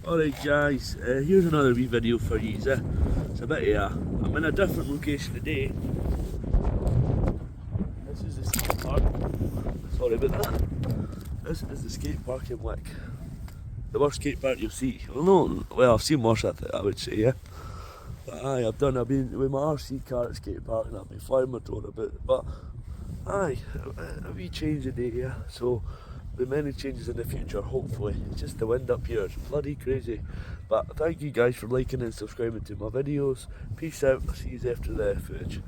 Alright guys, here's another wee video for you. It's a bit I'm in a different location today. This is the skate park. Sorry about that. This is the skate park in Wick. The worst skate park you'll see. Well, I've seen worse, I would say, yeah. But I've been with my RC car at skate park and I've been flying my tour a bit. But a wee change today, yeah. So the many changes in the future, hopefully. It's just the wind up here, it's bloody crazy. But thank you guys for liking and subscribing to my videos. Peace out, I'll see you after the footage.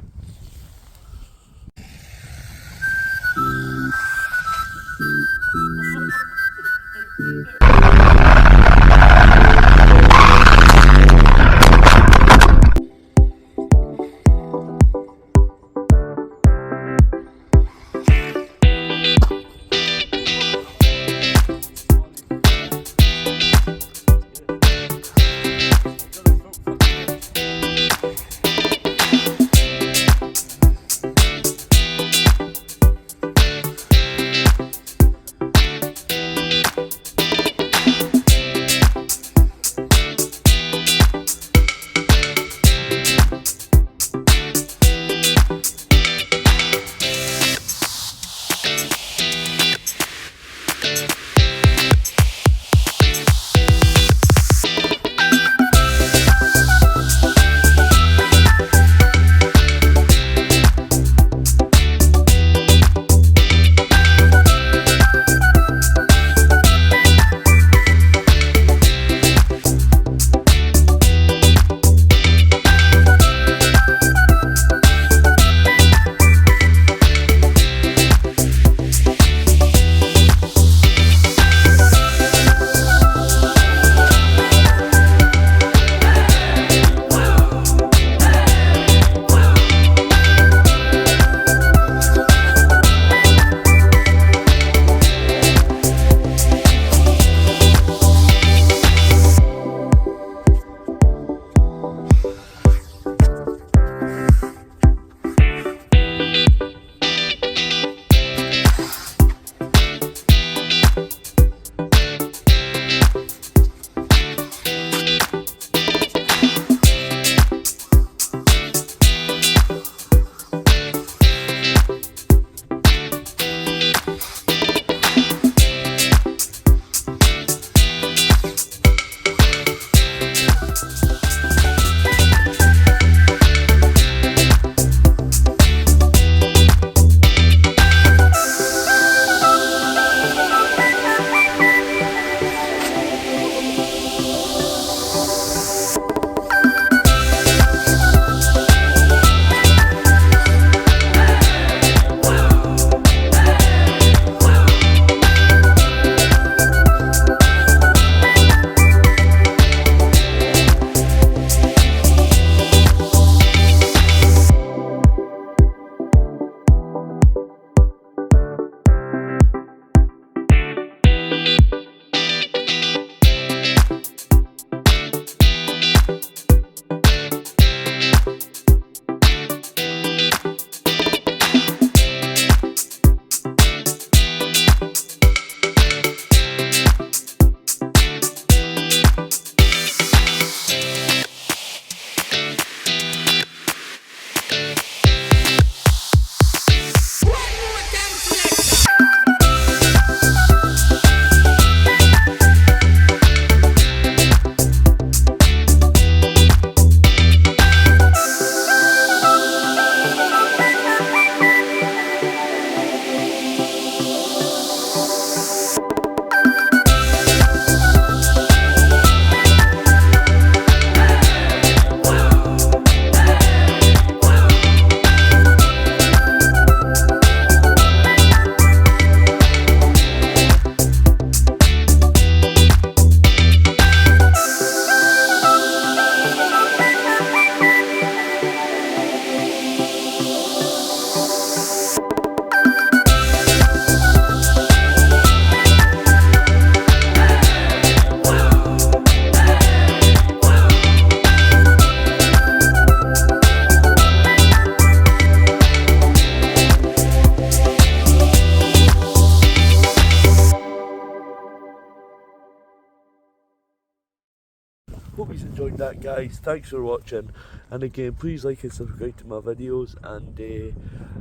hope you enjoyed that, guys. Thanks for watching, and again, please like and subscribe to my videos. And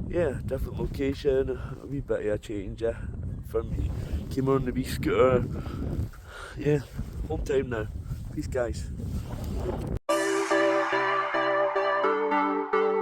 yeah, different location, a wee bit of a change for me. Came on the wee scooter. Yeah, home time now. Peace, guys.